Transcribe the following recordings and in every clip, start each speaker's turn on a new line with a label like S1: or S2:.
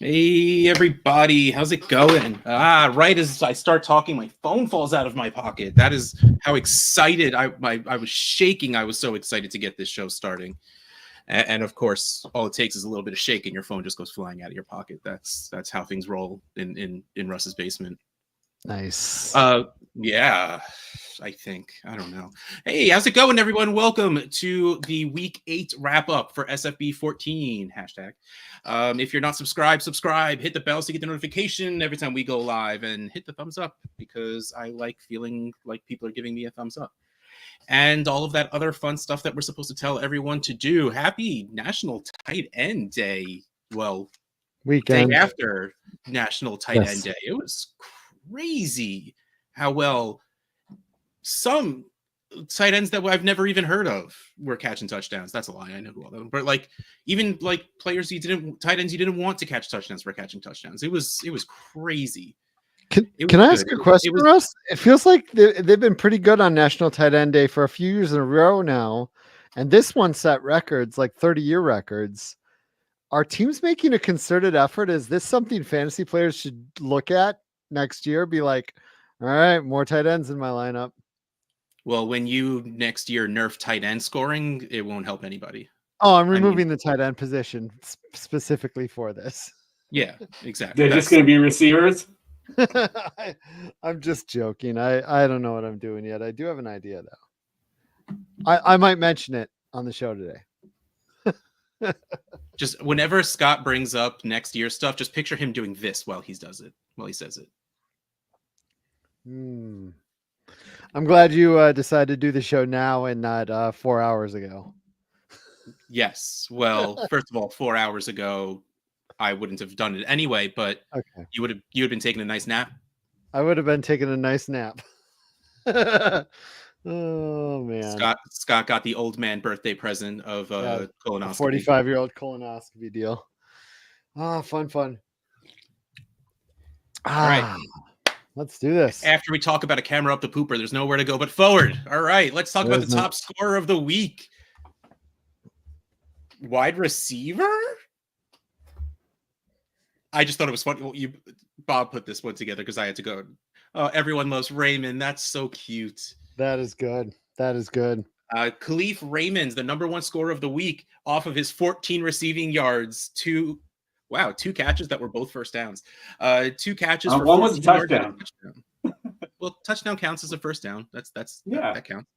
S1: Hey everybody, how's it going? Right as I start talking, my phone falls out of my pocket. That is how excited I was shaking. I was so excited to get this show starting. And of course, all it takes is a little bit of shaking, your phone just goes flying out of your pocket. That's how things roll in Russ's basement.
S2: Nice.
S1: Yeah, I think. I don't know. Hey, how's it going, everyone? Welcome to the Week 8 wrap-up for SFB 14, hashtag. If you're not subscribed, subscribe. Hit the bell so you get the notification every time we go live. And hit the thumbs up, because I like feeling like people are giving me a thumbs up. And all of that other fun stuff that we're supposed to tell everyone to do. Happy National Tight End Day. Well,
S2: Weekend.
S1: day after National Tight End Day. It was crazy how well some tight ends that I've never even heard of were catching touchdowns. That's a lie. I know who all of them, but even players tight ends you didn't want to catch touchdowns were catching touchdowns. It was crazy.
S2: Can I ask a question, Russ? It feels like they've been pretty good on National Tight End Day for a few years in a row now, and this one set records, like 30-year records. Are teams making a concerted effort? Is this something fantasy players should look at next year? Be like, all right, more tight ends in my lineup.
S1: Well, when you next year nerf tight end scoring, it won't help anybody.
S2: Oh, I'm removing the tight end position specifically for this.
S1: Yeah, exactly.
S3: They're just going to be receivers.
S2: I'm just joking. I don't know what I'm doing yet. I do have an idea though. I might mention it on the show today.
S1: Just whenever Scott brings up next year stuff, just picture him doing this while he says it.
S2: I'm glad you decided to do the show now and not 4 hours ago.
S1: Yes. Well, first of all, 4 hours ago, I wouldn't have done it anyway, but
S2: okay.
S1: You would have been taking a nice nap.
S2: I would have been taking a nice nap. Oh man.
S1: Scott got the old man birthday present of colonoscopy.
S2: 45-year-old colonoscopy deal. Fun.
S1: All right.
S2: Let's do this.
S1: After we talk about a camera up the pooper, there's nowhere to go but forward. All right, let's talk about the top scorer of the week. Wide receiver? I just thought it was funny. Bob put this one together because I had to go. Oh, everyone loves Raymond. That's so cute.
S2: That is good.
S1: Khalif Raymond's the number one scorer of the week off of his 14 receiving yards. Two catches that were both first downs. 2 catches for
S3: one was a touchdown.
S1: Well, touchdown counts as a first down. That counts.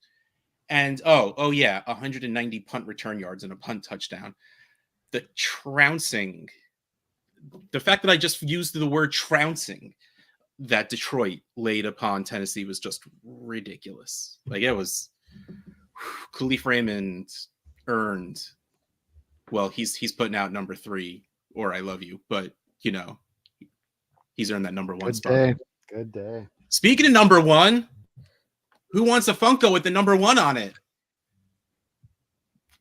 S1: And 190 punt return yards and a punt touchdown. The trouncing. The fact that I just used the word trouncing that Detroit laid upon Tennessee was just ridiculous. It was Khalif Raymond earned. Well, he's putting out number 3 or I love you, but he's earned that number 1 spot.
S2: Good day.
S1: Speaking of number 1, who wants a Funko with the number 1 on it?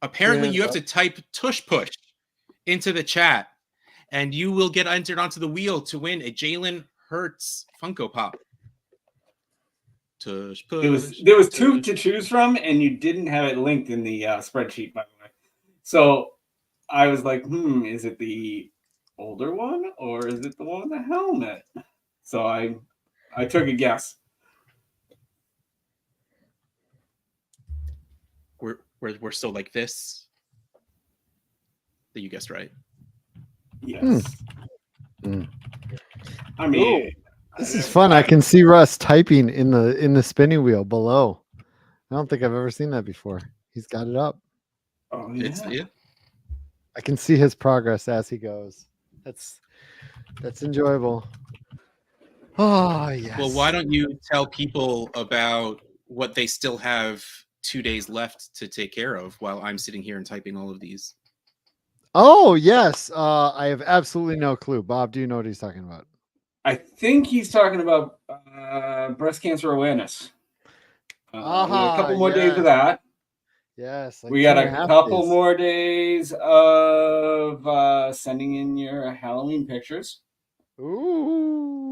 S1: Apparently, you have to type tush push into the chat, and you will get entered onto the wheel to win a Jalen Hurts Funko Pop. Tush push.
S3: There was 2 to choose from, and you didn't have it linked in the spreadsheet, by the way. So I was like, is it the older one or is it the one with the helmet? So I took a guess.
S1: We're still like this. That you guessed right.
S3: Yes. I mean,
S2: this is fun. I can see Russ typing in the spinning wheel below. I don't think I've ever seen that before. He's got it up.
S3: Oh yeah.
S2: I can see his progress as he goes. That's enjoyable. Oh yes.
S1: Well, why don't you tell people about what they still have 2 days left to take care of while I'm sitting here and typing all of these?
S2: Oh yes. I have absolutely no clue. Bob, do you know what he's talking about?
S3: I think he's talking about breast cancer awareness. We got a couple more days of that.
S2: Yes.
S3: We got a couple more days of sending in your Halloween pictures.
S2: Ooh.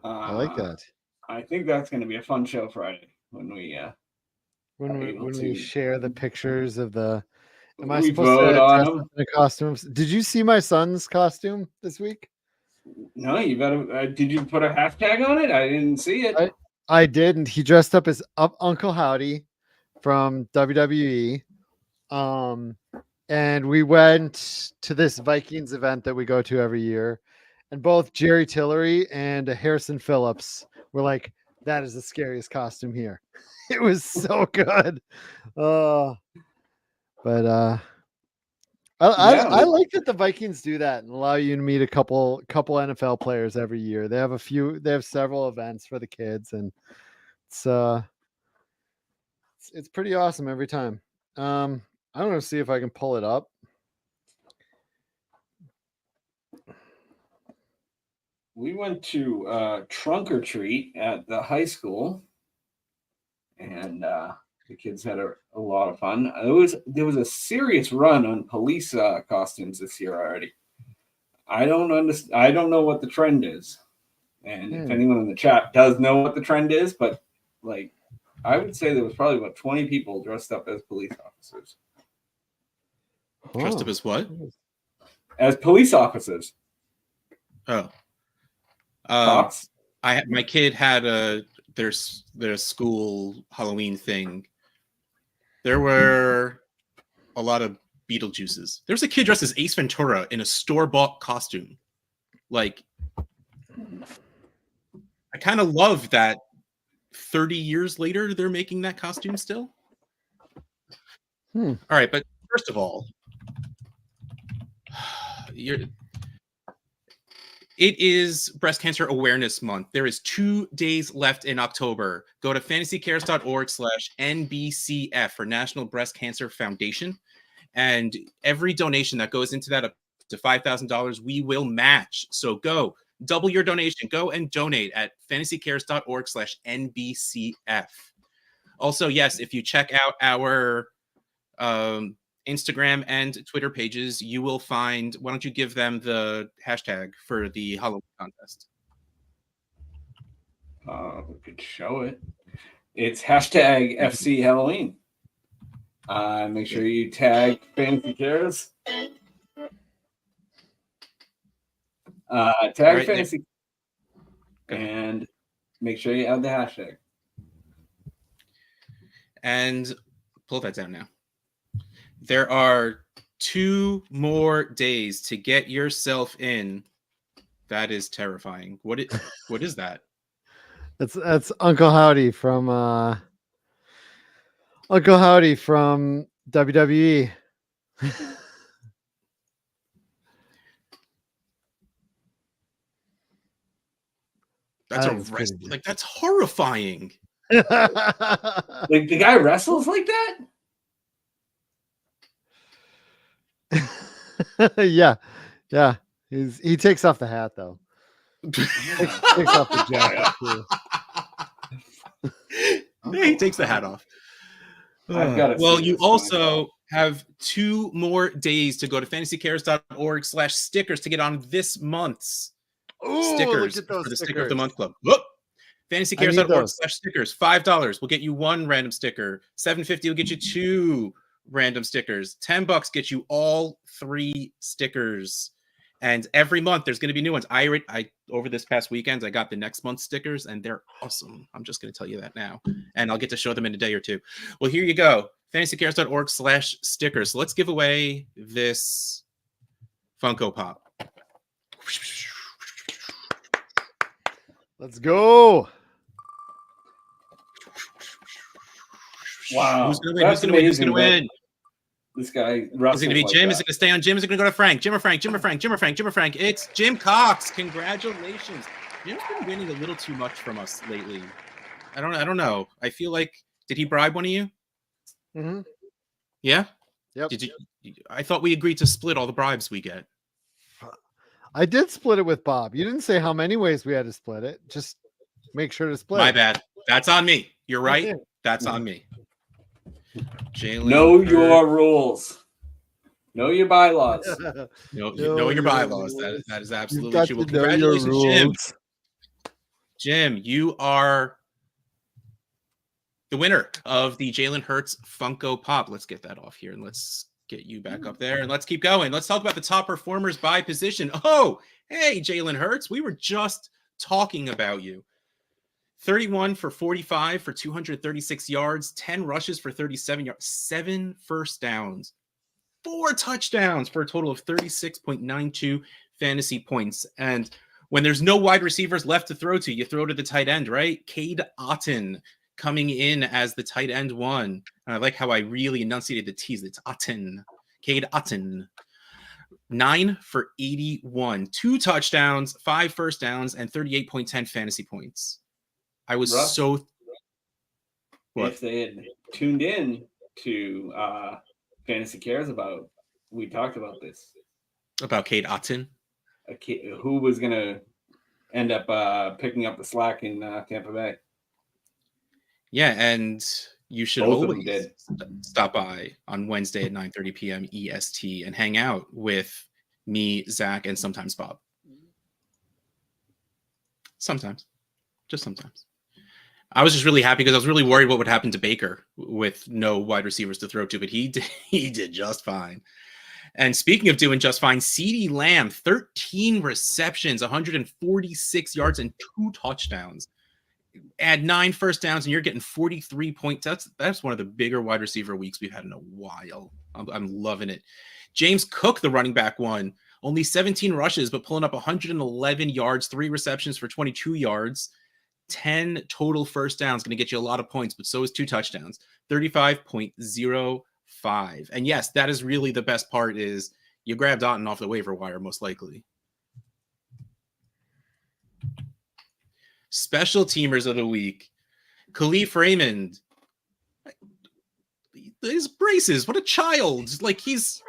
S2: I like that.
S3: I think that's going to be a fun show Friday when we
S2: when we share the pictures of the Am I supposed to dress up in a costume? Did you see my son's costume this week?
S3: No, you better. Did you put a hashtag on it? I didn't see it.
S2: I did, and he dressed up as Uncle Howdy from WWE. And we went to this Vikings event that we go to every year, and both Jerry Tillery and Harrison Phillips were like, "That is the scariest costume here." It was so good. I like that the Vikings do that and allow you to meet a couple NFL players every year. They have several events for the kids, and it's pretty awesome every time. I'm gonna see if I can pull it up.
S3: We went to trunk or treat at the high school, and the kids had a lot of fun. There was a serious run on police costumes this year already. I don't understand. I don't know what the trend is, and if anyone in the chat does know what the trend is, but like, I would say there was probably about 20 people dressed up as police officers.
S1: Dressed up as what?
S3: As police officers.
S1: Oh.
S3: Cops?
S1: My kid had their school Halloween thing. There were a lot of Beetlejuices. There was a kid dressed as Ace Ventura in a store-bought costume. Like, I kind of love that 30 years later they're making that costume still.
S2: All
S1: right, but first of all, it is Breast Cancer Awareness Month. There is 2 days left in October. Go to fantasycares.org/NBCF for National Breast Cancer Foundation. And every donation that goes into that up to $5,000, we will match. So go double your donation. Go and donate at fantasycares.org/NBCF. Also, yes, if you check out our Instagram and Twitter pages, you will find, why don't you give them the hashtag for the Halloween contest?
S3: We could show it. It's hashtag FC Halloween. Make sure you tag Fantasy Cares. Tag right, Fantasy and make sure you add the hashtag.
S1: And pull that down now. There are 2 more days to get yourself in. That is terrifying. What is that?
S2: That's Uncle Howdy from WWE.
S1: That's horrifying.
S3: Like the guy wrestles like that?
S2: Yeah. He takes off the hat though. Takes off the jacket too.
S1: Yeah, he takes the hat off. Well, you also have 2 more days to go to fantasycares.org/stickers to get on this month's stickers for the Sticker of the Month Club. Whoop! fantasycares.org/stickers. $5 will get you 1 random sticker. $7.50 will get you 2 random stickers. $10 get you all 3 stickers. And every month there's going to be new ones. I over this past weekend I got the next month's stickers and they're awesome. I'm just going to tell you that now, and I'll get to show them in a day or 2. Well, here you go. fantasycares.org/stickers. So let's give away this Funko Pop.
S2: Let's go.
S3: Wow.
S1: Who's going to win?
S3: This guy,
S1: is it going to be Jim? Is it going to stay on Jim? Is it going to go to Frank? Jim or Frank? It's Jim Cox. Congratulations. Jim's been winning a little too much from us lately. I don't know. I feel like, did he bribe one of you?
S2: Mm-hmm.
S1: Yeah?
S2: Yep.
S1: I thought we agreed to split all the bribes we get.
S2: I did split it with Bob. You didn't say how many ways we had to split it. Just make sure to split.
S1: My bad. That's on me. You're right. That's on me.
S3: Jalen, know your rules. Know your bylaws.
S1: know your bylaws. That is absolutely true. Well, congratulations, Jim. Jim, you are the winner of the Jalen Hurts Funko Pop. Let's get that off here and let's get you back up there, and let's keep going. Let's talk about the top performers by position. Oh, hey, Jalen Hurts. We were just talking about you. 31 for 45 for 236 yards, 10 rushes for 37 yards, 7 first downs, 4 touchdowns for a total of 36.92 fantasy points. And when there's no wide receivers left to throw to, you throw to the tight end, right? Cade Otton coming in as the tight end 1. And I like how I really enunciated the T's. It's Otton. Cade Otton. 9 for 81, 2 touchdowns, 5 first downs, and 38.10 fantasy points. I was so.
S3: What? If they had tuned in to Fantasy Cares about, we talked about this.
S1: About Cade Otton?
S3: Who was going to end up picking up the slack in Tampa Bay.
S1: Yeah, and you should always stop by on Wednesday at 9:30 p.m. EST and hang out with me, Zach, and sometimes Bob. Sometimes. Just sometimes. I was just really happy because I was really worried what would happen to Baker with no wide receivers to throw to, but he did just fine. And speaking of doing just fine, CeeDee Lamb, 13 receptions, 146 yards, and 2 touchdowns. Add 9 first downs, and you're getting 43 points. That's one of the bigger wide receiver weeks we've had in a while. I'm loving it. James Cook, the running back, 1. Only 17 rushes, but pulling up 111 yards, 3 receptions for 22 yards. 10 total first downs, going to get you a lot of points, but so is 2 touchdowns, 35.05. And yes, that is really the best part is you grabbed Otton off the waiver wire, most likely. Special teamers of the week. Khalif Raymond. His braces, what a child. Like he's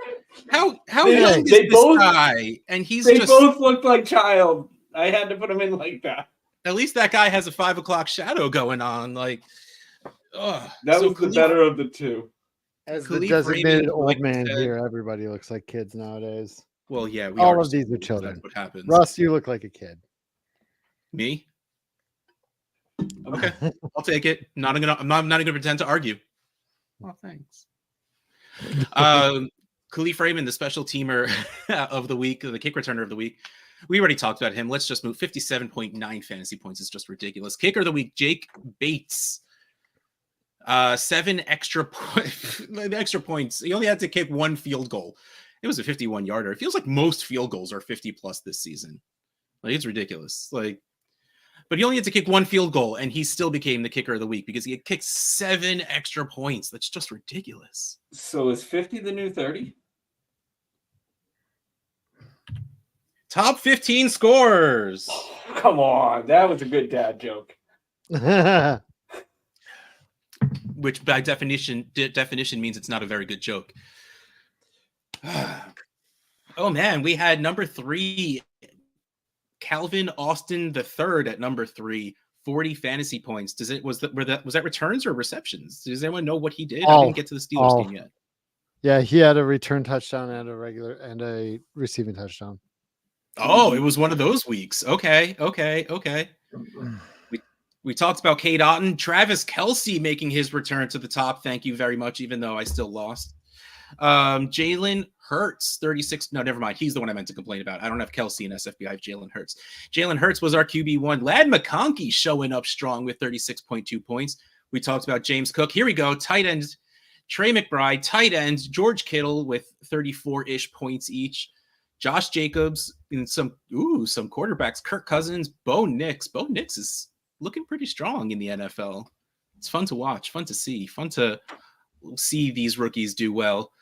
S1: how young is this guy? And they
S3: both looked like child. I had to put him in like that.
S1: At least that guy has a 5 o'clock shadow going on. Like,
S3: that was the better of the two.
S2: As the designated old man here, everybody looks like kids nowadays.
S1: Well, yeah,
S2: all of these are children.
S1: That's what happens.
S2: Russ, you look like a kid.
S1: Me? Okay, I'll take it. I'm not gonna pretend to argue. Well, thanks. Khalif Raymond, the special teamer of the week, the kick returner of the week. We already talked about him. Let's just move. 57.9 fantasy points is just ridiculous. Kicker of the week, Jake Bates. 7 extra points. He only had to kick 1 field goal. It was a 51-yarder. It feels like most field goals are 50 plus this season. Like it's ridiculous. Like, but he only had to kick 1 field goal, and he still became the kicker of the week because he had kicked 7 extra points. That's just ridiculous.
S3: So is 50 the new 30?
S1: Top 15 scores.
S3: Oh, come on. That was a good dad joke.
S1: Which by definition means it's not a very good joke. Oh man, we had number 3, Calvin Austin III at number 3, 40 fantasy points. Was that returns or receptions? Does anyone know what he did? I didn't get to the Steelers game yet.
S2: Yeah, he had a return touchdown and a receiving touchdown.
S1: Oh, it was one of those weeks. Okay. We talked about Cade Otton. Travis Kelce making his return to the top. Thank you very much, even though I still lost. Jalen Hurts, 36. No, never mind. He's the one I meant to complain about. I don't have Kelce in SFB. I have Jalen Hurts. Jalen Hurts was our QB1. Ladd McConkey showing up strong with 36.2 points. We talked about James Cook. Here we go. Tight end, Trey McBride. Tight end, George Kittle with 34-ish points each. Josh Jacobs and some quarterbacks. Kirk Cousins, Bo Nix. Bo Nix is looking pretty strong in the NFL. It's fun to watch, fun to see, fun to see these rookies do well.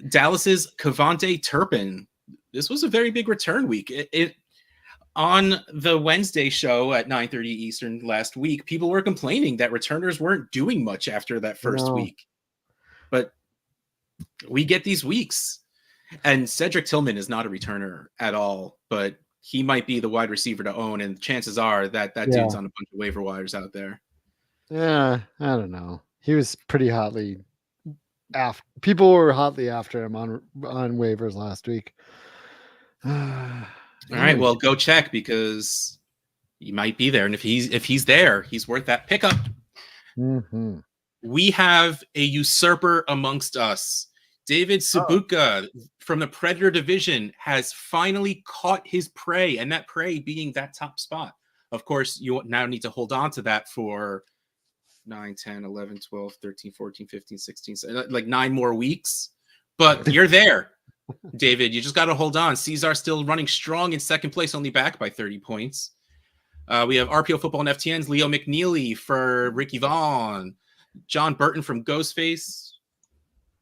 S1: Dallas's KaVontae Turpin. This was a very big return week. On the Wednesday show at 9:30 Eastern last week, people were complaining that returners weren't doing much after that first week. But we get these weeks. And Cedric Tillman is not a returner at all, but he might be the wide receiver to own, and chances are that dude's on a bunch of waiver wires out there.
S2: Yeah, I don't know. He was pretty hotly after. People were hotly after him on waivers last week.
S1: All right, well, go check because he might be there, and if he's there, he's worth that pickup.
S2: Mm-hmm.
S1: We have a usurper amongst us. David Subuka from the Predator division has finally caught his prey, and that prey being that top spot. Of course, you now need to hold on to that for 9, 10, 11, 12, 13, 14, 15, 16, like 9 more weeks. But you're there, David. You just got to hold on. Cesar still running strong in second place, only back by 30 points. We have RPO Football and FTN's Leo McNeely for Ricky Vaughn. John Burton from Ghostface.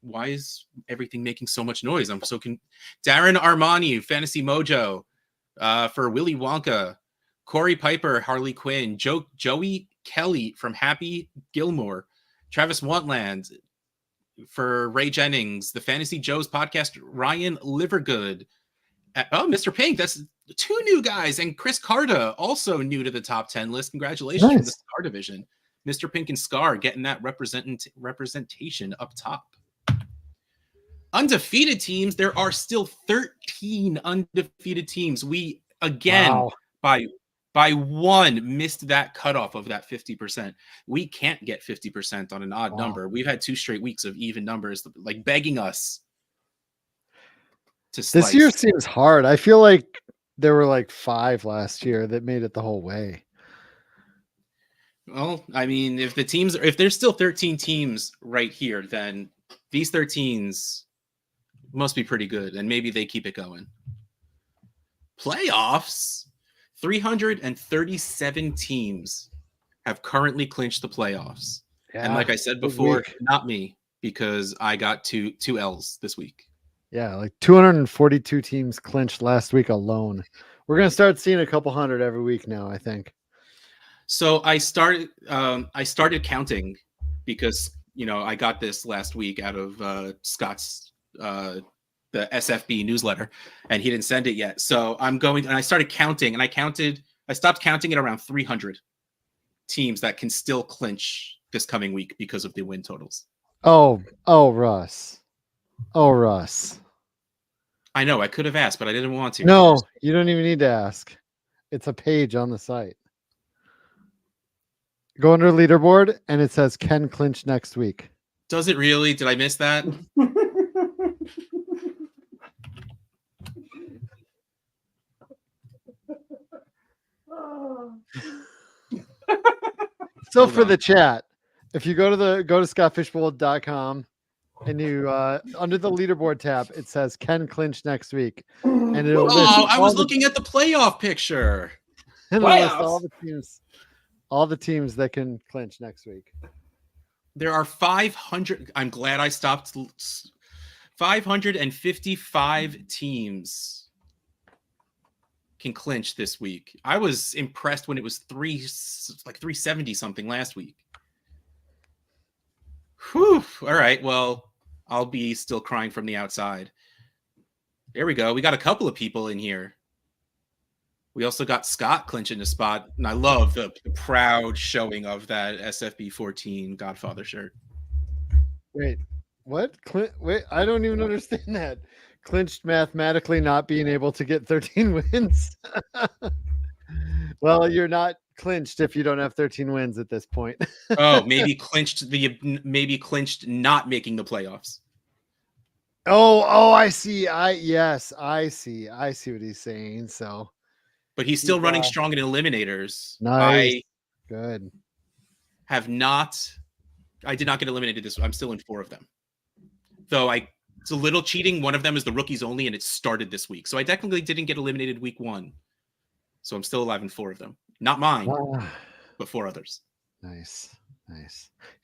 S1: Why is everything making so much noise? I'm so Darren Armani, Fantasy Mojo, for Willy Wonka. Corey Piper, Harley Quinn. Joey Kelly from Happy Gilmore. Travis Wantland for Ray Jennings. The Fantasy Joe's podcast, Ryan Livergood. Mr. Pink, that's 2 new guys. And Chris Carta, also new to the top 10 list. Congratulations from the Scar division. Mr. Pink and Scar getting that representation up top. Undefeated teams, there are still 13 undefeated teams. We, again, by 1, missed that cutoff of that 50%. We can't get 50% on an odd number. We've had 2 straight weeks of even numbers, like begging us to slice.
S2: This year seems hard. I feel like there were like 5 last year that made it the whole way.
S1: Well, I mean, if there's still 13 teams right here, then these 13s must be pretty good, and maybe they keep it going. Playoffs, 337 teams have currently clinched the playoffs. Yeah, and like I said before, not me, because I got two L's this week.
S2: Yeah, like 242 teams clinched last week alone. We're going to start seeing a couple hundred every week now, I think.
S1: So I started counting because, I got this last week out of Scott's the SFB newsletter, and he didn't send it yet. So I started counting, and I stopped counting at around 300 teams that can still clinch this coming week because of the win totals.
S2: Oh, Russ.
S1: I know I could have asked, but I didn't want to.
S2: No, you don't even need to ask. It's a page on the site. Go under leaderboard, and it says Ken clinch next week.
S1: Does it really? Did I miss that?
S2: So for the chat, if you go to scottfishbowl.com and you under the leaderboard tab, it says Ken clinch next week, and it'll
S1: I was looking at the playoff picture.
S2: And list all the teams that can clinch next week.
S1: There are 500. I'm glad I stopped. 555 teams can clinch this week. I was impressed when it was 370 something last week. Whew. All right. Well, I'll be still crying from the outside. There we go. We got a couple of people in here. We also got Scott clinching a spot, and I love the proud showing of that SFB 14 Godfather shirt.
S2: Wait, what? Wait, I don't even understand that. Clinched mathematically not being able to get 13 wins. Well, you're not clinched if you don't have 13 wins at this point.
S1: maybe clinched not making the playoffs.
S2: Oh, I see. I see what he's saying. So,
S1: but he's still running strong in eliminators.
S2: Nice. Good.
S1: I did not get eliminated this. I'm still in 4 of them. Though it's a little cheating. One of them is the rookies only, and it started this week. So I technically didn't get eliminated week 1. So I'm still alive in 4 of them. Not mine, but 4 others.
S2: Nice.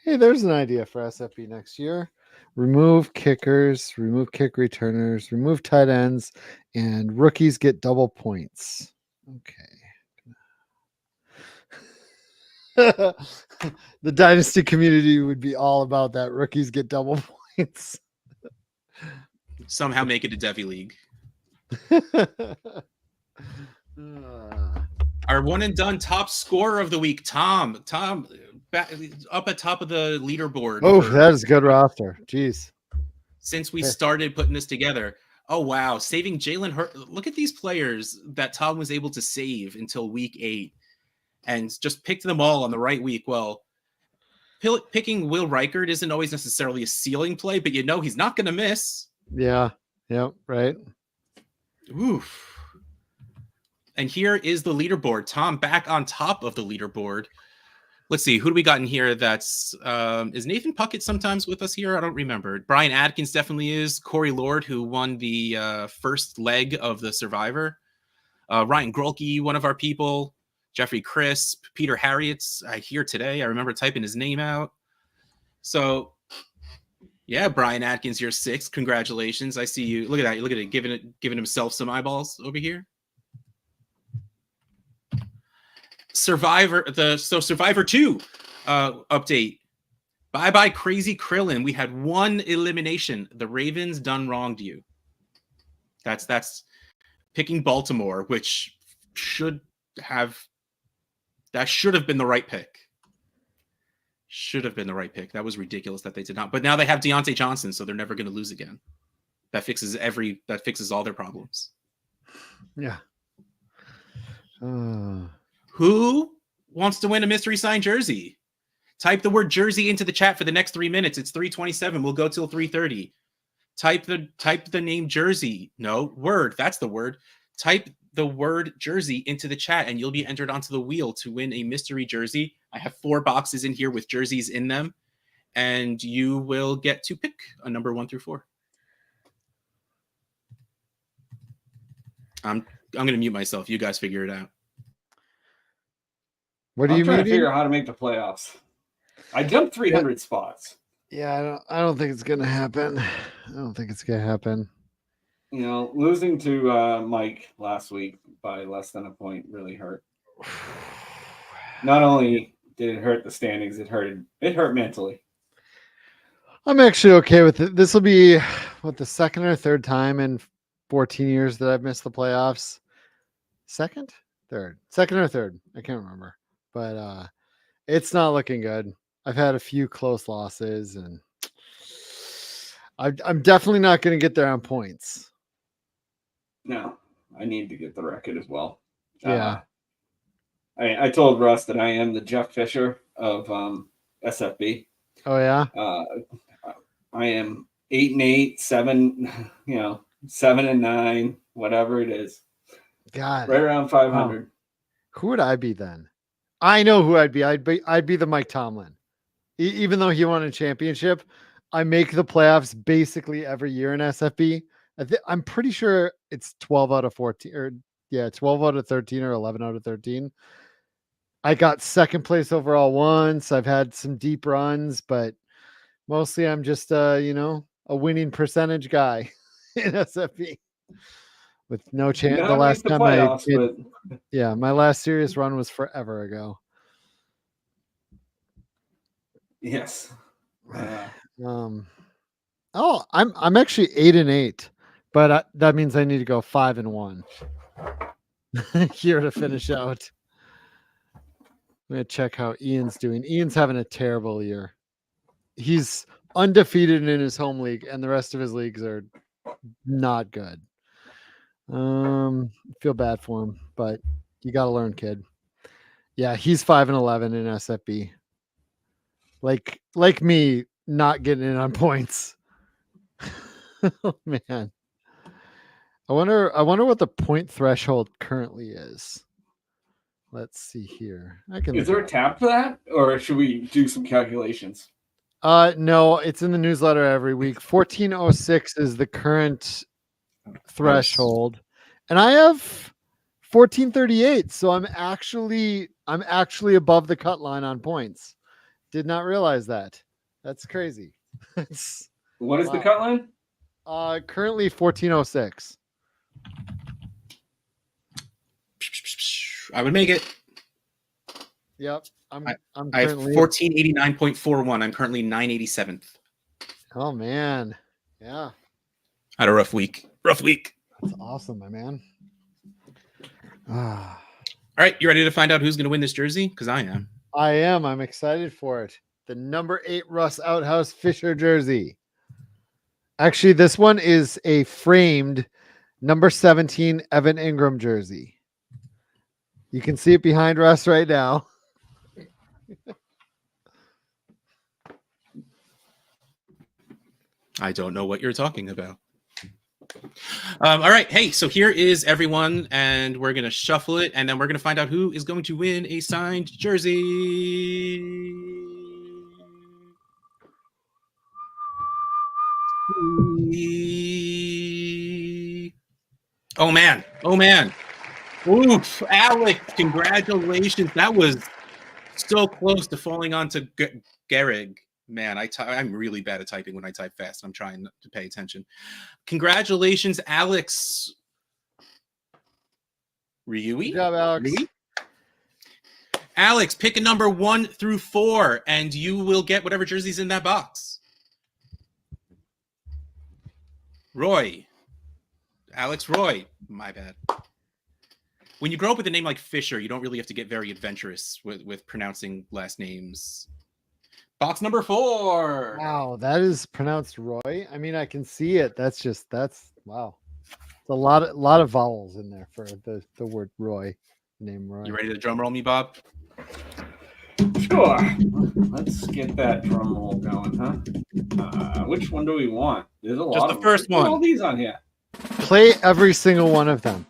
S2: Hey, there's an idea for SFB next year. Remove kickers, remove kick returners, remove tight ends, and rookies get double points. Okay. The dynasty community would be all about that. Rookies get double points.
S1: Somehow make it a Devi League. Our one and done top scorer of the week, Tom. Back up at top of the leaderboard.
S2: Oh, that is a good roster. Jeez.
S1: Since we started putting this together. Oh, wow. Saving Jalen Hurts. Look at these players that Tom was able to save until week 8 and just picked them all on the right week. Well, picking Will Reichert isn't always necessarily a ceiling play, but he's not going to miss.
S2: Yeah. Yep. Right.
S1: Oof. And here is the leaderboard. Tom back on top of the leaderboard. Let's see, who do we got in here? That's is Nathan Puckett sometimes with us here? I don't remember. Brian Atkins definitely is. Corey Lord, who won the first leg of the Survivor. Ryan Grolke, one of our people. Jeffrey Crisp, Peter Harriet's here today. I remember typing his name out. So, yeah, Brian Atkins, you're 6th. Congratulations. I see you. Look at that. Look at it, giving himself some eyeballs over here. Survivor 2 update. Bye Crazy Krillin. We had 1 elimination. The Ravens done wronged you. That's picking Baltimore, which should have been the right pick. Should have been the right pick. That was ridiculous that they did not. But now they have Deontay Johnson, so they're never going to lose again. That fixes all their problems.
S2: Yeah.
S1: Who wants to win a mystery signed jersey? Type the word jersey into the chat for the next 3 minutes. It's 3:27. We'll go till 3:30. Type the name jersey. No, word. That's the word. Type the word jersey into the chat and you'll be entered onto the wheel to win a mystery jersey. I have 4 boxes in here with jerseys in them, and you will get to pick a number 1 through 4. I'm going to mute myself. You guys figure it out.
S2: What do you mean?
S3: I'm trying to figure out how to make the playoffs. I jumped 300 spots.
S2: Yeah, I don't think it's gonna happen. I don't think it's gonna happen.
S3: Losing to Mike last week by less than a point really hurt. Not only did it hurt the standings, it hurt mentally.
S2: I'm actually okay with it. This will be the second or third time in 14 years that I've missed the playoffs. Second or third. I can't remember. But it's not looking good. I've had a few close losses, and I'm definitely not going to get there on points.
S3: No, I need to get the record as well.
S2: Yeah.
S3: I told Russ that I am the Jeff Fisher of SFB.
S2: Oh, yeah?
S3: I am 8-8, 7, 7-9, whatever it is.
S2: God.
S3: Right around 500.
S2: Oh. Who would I be then? I know who I'd be. I'd be the Mike Tomlin. Even though he won a championship, I make the playoffs basically every year in SFB. I'm pretty sure it's 12 out of 14 or 12 out of 13 or 11 out of 13. I got second place overall once. I've had some deep runs, but mostly I'm just a winning percentage guy in SFB with no chance. The last time I did, my last serious run was forever ago.
S3: Yes.
S2: I'm actually 8-8, but that means I need to go 5-1 here to finish out. I'm gonna check how Ian's doing. Ian's having a terrible year. He's undefeated in his home league, and the rest of his leagues are not good. Feel bad for him, but you got to learn, kid. Yeah, he's 5-11 in SFB. Like me, not getting in on points. Oh, man. I wonder what the point threshold currently is. Let's see here.
S3: Is there a tab for that, or should we do some calculations?
S2: No, it's in the newsletter every week. 1406 is the current threshold, and I have 1438, so I'm actually above the cut line on points. Did not realize that. That's crazy.
S3: What is the cut line?
S2: Currently 1406.
S1: I would make it.
S2: Yep.
S1: I have 1489.41. I'm currently 987th.
S2: Oh man. Yeah.
S1: Had a rough week.
S2: That's awesome, my man.
S1: All right, you ready to find out who's going to win this jersey? Because I am.
S2: I am. I'm excited for it. The number 8 Russ Outhouse Fisher jersey. Actually, this one is a framed number 17 Evan Ingram jersey. You can see it behind Russ right now.
S1: I don't know what you're talking about. All right. Hey, so here is everyone, and we're going to shuffle it, and then we're going to find out who is going to win a signed jersey. Oh, man. Oh, man. Oof. Alex, congratulations. That was so close to falling onto Gehrig. Man, I'm really bad at typing when I type fast. I'm trying to pay attention. Congratulations, Alex. Ryui?
S2: Good job, Alex.
S1: Ryui? Alex, pick a number 1 through 4, and you will get whatever jersey's in that box. Roy. Alex Roy. My bad. When you grow up with a name like Fisher, you don't really have to get very adventurous with pronouncing last names. Box number 4.
S2: Wow, that is pronounced Roy. I mean, I can see it. That's wow. It's a lot of vowels in there for the word Roy. Name Roy.
S1: You ready to drum roll me, Bob?
S3: Sure. Let's get that drum roll going, huh? Which one do we want? There's a lot.
S1: Just the first one.
S3: All these on here.
S2: Play every single one of them.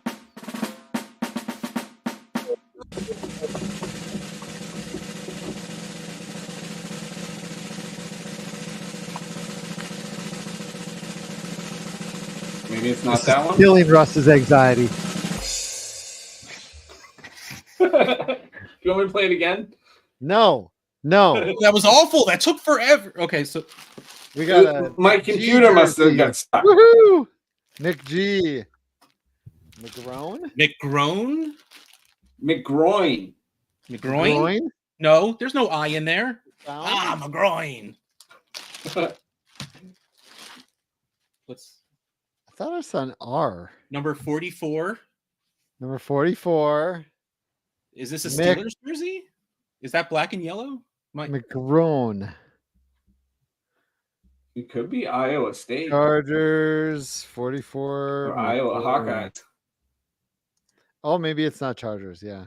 S3: Maybe it's not that one.
S2: Stealing Russ's anxiety.
S3: You want me to play it again?
S2: No.
S1: That was awful. That took forever. Okay, so
S2: We got
S3: my computer must have got stuck.
S2: Woohoo! Nick G. McGrone?
S1: McGrone?
S3: McGroin.
S1: McGroin? No, there's no I in there.
S2: Down?
S1: McGroin. Let's.
S2: I thought I saw an R.
S1: Number 44.
S2: Number 44.
S1: Is this a Steelers jersey? Is that black and yellow?
S2: McGrone.
S3: It could be Iowa State.
S2: Chargers, 44.
S3: Or Iowa Hawkeyes.
S2: Oh, maybe it's not Chargers. Yeah.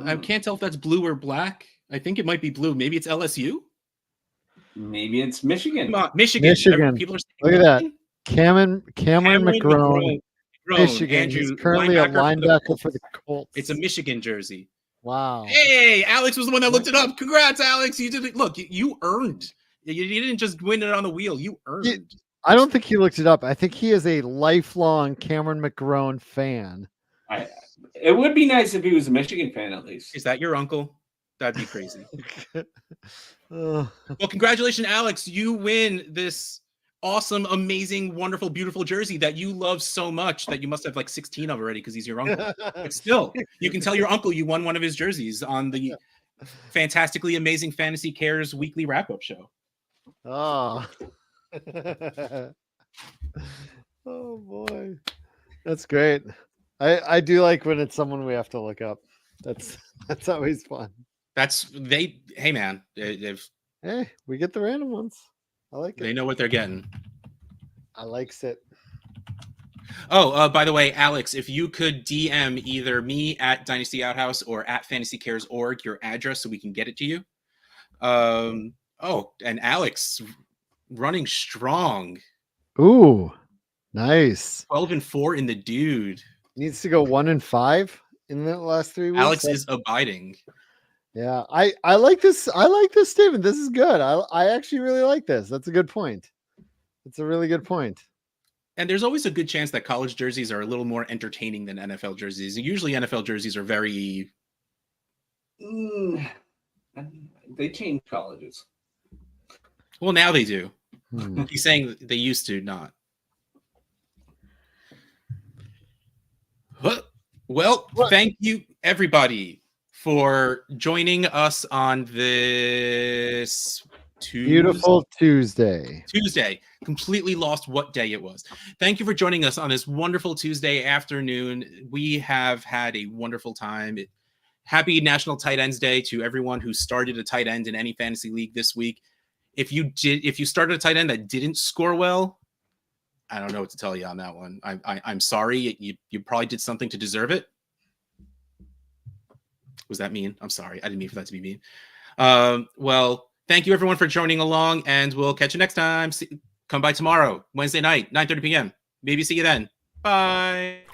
S1: I can't tell if that's blue or black. I think it might be blue. Maybe it's LSU.
S3: Maybe it's Michigan.
S1: Come on, Michigan.
S2: People are Look at that. Cameron McGrone. Michigan.
S1: Andrew,
S2: He's currently a linebacker for the Colts.
S1: It's a Michigan jersey.
S2: Wow.
S1: Hey, Alex was the one that looked it up. Congrats, Alex. You did it. Look, you earned. You didn't just win it on the wheel. You earned.
S2: I don't think he looked it up. I think he is a lifelong Cameron McGrone fan.
S3: It would be nice if he was a Michigan fan, at least.
S1: Is that your uncle? That'd be crazy. Well, congratulations, Alex. You win this awesome, amazing, wonderful, beautiful jersey that you love so much that you must have like 16 of already because he's your uncle. But still, you can tell your uncle you won one of his jerseys on the fantastically amazing Fantasy Cares weekly wrap-up show.
S2: Oh. Oh boy. That's great. I do like when it's someone we have to look up. That's always fun.
S1: Hey man,
S2: hey, we get the random ones. I like it.
S1: They know what they're getting.
S2: I likes it.
S1: Oh, by the way, Alex, if you could DM either me at Dynasty Outhouse or at FantasyCares.org your address so we can get it to you. And Alex running strong.
S2: Ooh, nice.
S1: 12-4 in the dude.
S2: Needs to go 1-5 in the last 3 weeks.
S1: Alex is abiding.
S2: Yeah, I like this. I like this statement. This is good. I actually really like this. That's a good point. It's a really good point.
S1: And there's always a good chance that college jerseys are a little more entertaining than NFL jerseys. Usually NFL jerseys are very...
S3: They change colleges.
S1: Well, now they do. He's saying they used to not. Well, thank you, everybody, for joining us on this
S2: beautiful Tuesday.
S1: Completely lost what day it was. Thank you for joining us on this wonderful Tuesday afternoon. We have had a wonderful time. Happy National Tight Ends Day to everyone who started a tight end in any fantasy league this week. If you started a tight end that didn't score well, I don't know what to tell you on that one. I'm sorry. You probably did something to deserve it. Was that mean? I'm sorry. I didn't mean for that to be mean. Well, Thank you, everyone, for joining along, and we'll catch you next time. Come by tomorrow, Wednesday night, 9:30 p.m. Maybe see you then. Bye.